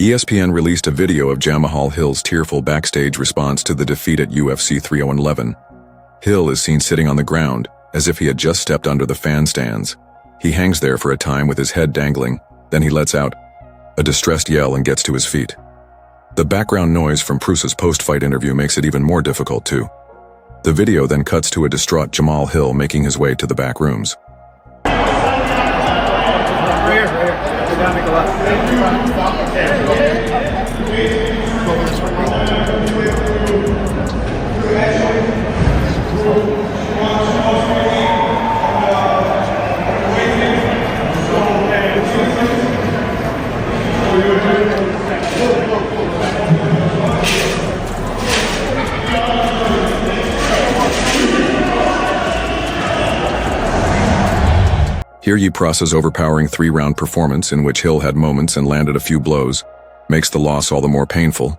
ESPN released a video of Jamahal Hill's tearful backstage response to the defeat at UFC 311. Hill is seen sitting on the ground, as if he had just stepped under the fan stands. He hangs there for a time with his head dangling, then he lets out a distressed yell and gets to his feet. The background noise from Prusa's post-fight interview makes it even more difficult too. The video then cuts to a distraught Jamahal Hill making his way to the back rooms. Here Jiri Prochazka's overpowering 3-round performance, in which Hill had moments and landed a few blows, makes the loss all the more painful.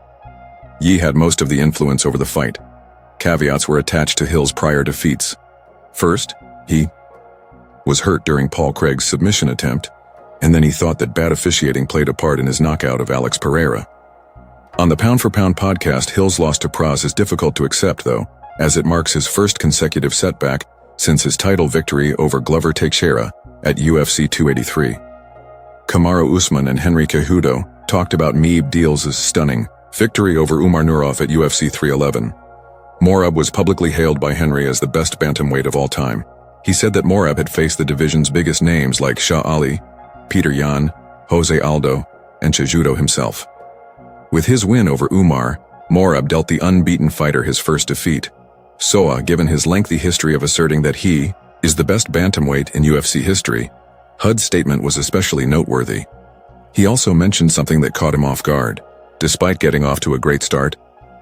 Yi had most of the influence over the fight. Caveats were attached to Hill's prior defeats. First, he was hurt during Paul Craig's submission attempt, and then he thought that bad officiating played a part in his knockout of Alex Pereira. On the Pound for Pound podcast, Hill's loss to Prochazka is difficult to accept though, as it marks his first consecutive setback since his title victory over Glover Teixeira at UFC 283. Kamaru Usman and Henry Cejudo talked about Merab Diyal's stunning victory over Umar Nurov at UFC 311. Merab was publicly hailed by Henry as the best bantamweight of all time. He said that Merab had faced the division's biggest names like Shah Ali, Peter Yan, Jose Aldo, and Cejudo himself. With his win over Umar, Merab dealt the unbeaten fighter his first defeat. Soa, given his lengthy history of asserting that he is the best bantamweight in UFC history, HUD's statement was especially noteworthy. He also mentioned something that caught him off guard. Despite getting off to a great start,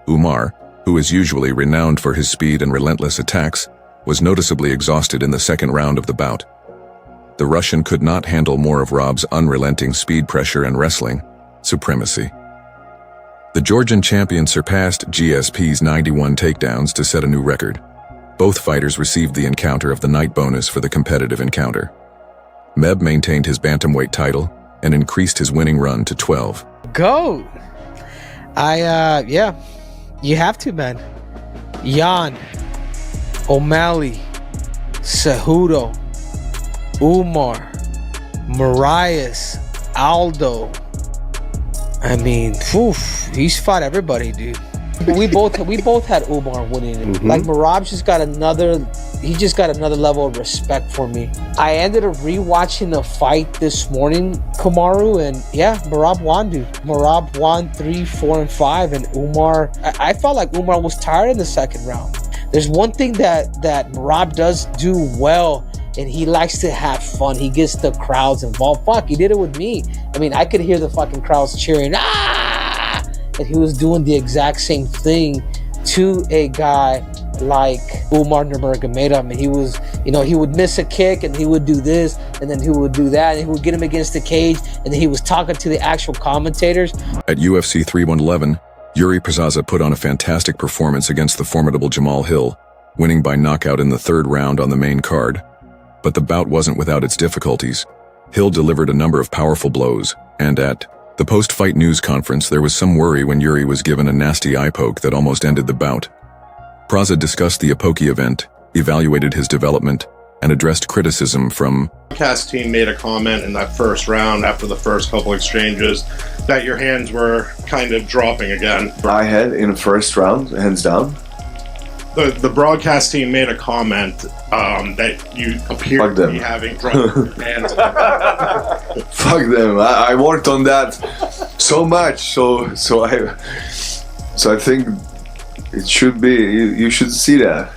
Umar, who is usually renowned for his speed and relentless attacks, was noticeably exhausted in the second round of the bout. The Russian could not handle more of Rob's unrelenting speed, pressure, and wrestling supremacy. The Georgian champion surpassed GSP's 91 takedowns to set a new record. Both fighters received the encounter of the night bonus for the competitive encounter. Meb maintained his bantamweight title and increased his winning run to 12. Go! Yeah, you have to, man. Yan, O'Malley, Cejudo, Umar, Marias, Aldo. I mean, he's fought everybody, dude. We both had Umar winning it. Mm-hmm. Like Merab just got another level of respect for me. I ended up rewatching the fight this morning, Kamaru, and yeah, Merab won, dude. Merab won 3, 4, and 5, and Umar. I felt like Umar was tired in the second round. There's one thing that Merab does do well, and he likes to have fun. He gets the crowds involved. Fuck, he did it with me. I mean, I could hear the fucking crowds cheering. And he was doing the exact same thing to a guy like Umar Nurmagomedov. I mean, he was, he would miss a kick and he would do this and then he would do that and he would get him against the cage and then he was talking to the actual commentators. At UFC 311, Jiri Prochazka put on a fantastic performance against the formidable Jamahal Hill, winning by knockout in the third round on the main card. But the bout wasn't without its difficulties. Hill delivered a number of powerful blows, and at the post-fight news conference, there was some worry when Jiri was given a nasty eye poke that almost ended the bout. Prochazka discussed the Apoki event, evaluated his development, and addressed criticism from the broadcast team made a comment in that first round after the first couple exchanges that your hands were kind of dropping again. I had in the first round, hands down. The broadcast team made a comment that you appear to be having dropped hands. Fuck them. I worked on that so much, so I think it should be. You should see that.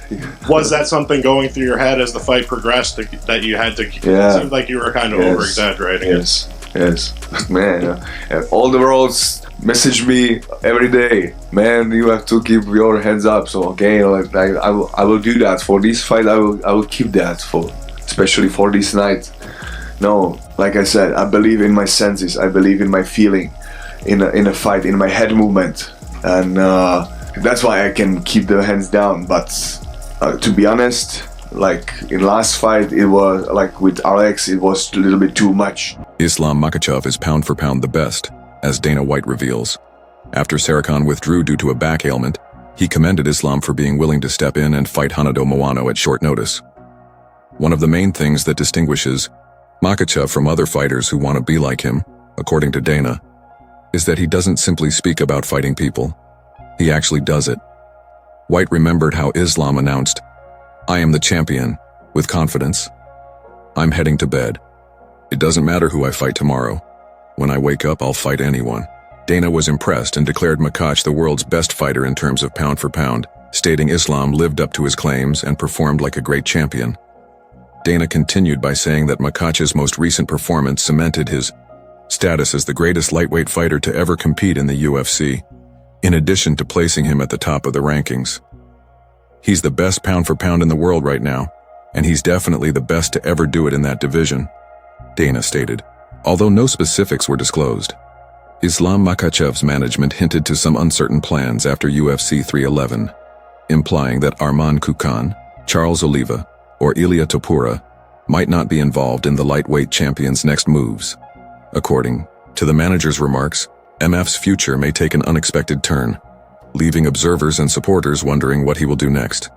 Was that something going through your head as the fight progressed that you had to? Yeah. It seemed like you were kind of over-exaggerating it. Yes, man. All the worlds message me every day. Man, you have to keep your hands up. So okay, I will do that for this fight. I will keep that especially for this night. No, like I said, I believe in my senses. I believe in my feeling, in a fight, in my head movement, and that's why I can keep the hands down. But to be honest, like in last fight, it was like with Alex, it was a little bit too much. Islam Makhachev is pound for pound the best, as Dana White reveals. After Sarachan withdrew due to a back ailment, he commended Islam for being willing to step in and fight Hanado Moano at short notice. One of the main things that distinguishes Makhachev from other fighters who want to be like him, according to Dana, is that he doesn't simply speak about fighting people. He actually does it. White remembered how Islam announced, "I am the champion," with confidence. "I'm heading to bed. It doesn't matter who I fight tomorrow. When I wake up, I'll fight anyone." Dana was impressed and declared Makhachev the world's best fighter in terms of pound for pound, stating Islam lived up to his claims and performed like a great champion. Dana continued by saying that Makhachev's most recent performance cemented his status as the greatest lightweight fighter to ever compete in the UFC, in addition to placing him at the top of the rankings. "He's the best pound for pound in the world right now, and he's definitely the best to ever do it in that division," Dana stated, although no specifics were disclosed. Islam Makhachev's management hinted to some uncertain plans after UFC 311, implying that Arman Kukan, Charles Oliva, or Ilia Topuria might not be involved in the lightweight champion's next moves. According to the manager's remarks, MF's future may take an unexpected turn, leaving observers and supporters wondering what he will do next.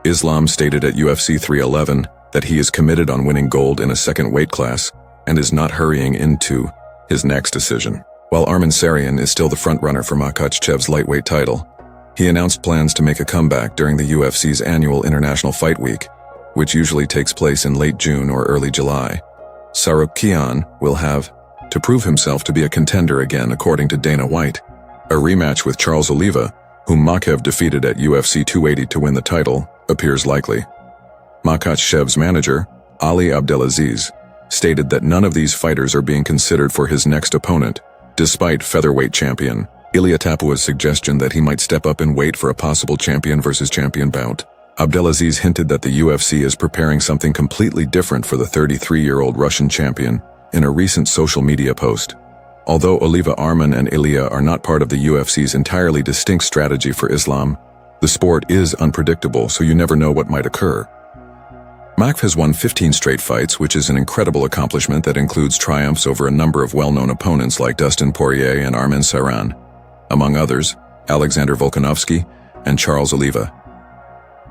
Islam stated at UFC 311 that he is committed on winning gold in a second weight class and is not hurrying into his next decision. While Arman Sarian is still the frontrunner for Makhachev's lightweight title, he announced plans to make a comeback during the UFC's annual International Fight Week, which usually takes place in late June or early July. Sarukyan will have to prove himself to be a contender again, according to Dana White. A rematch with Charles Oliva, whom Makhachev defeated at UFC 280 to win the title, appears likely. Makhachev's manager, Ali Abdelaziz, stated that none of these fighters are being considered for his next opponent, despite featherweight champion Ilia Topuria's suggestion that he might step up in weight for a possible champion versus champion bout. Abdelaziz hinted that the UFC is preparing something completely different for the 33-year-old Russian champion in a recent social media post. Although Oliva, Arman, and Ilia are not part of the UFC's entirely distinct strategy for Islam, the sport is unpredictable, so you never know what might occur. Makhachev has won 15 straight fights, which is an incredible accomplishment that includes triumphs over a number of well-known opponents like Dustin Poirier and Arman Sarian, among others, Alexander Volkanovski and Charles Oliva.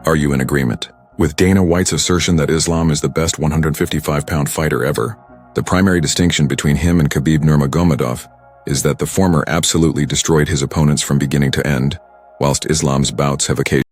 Are you in agreement with Dana White's assertion that Islam is the best 155-pound fighter ever? The primary distinction between him and Khabib Nurmagomedov is that the former absolutely destroyed his opponents from beginning to end, whilst Islam's bouts have occasionally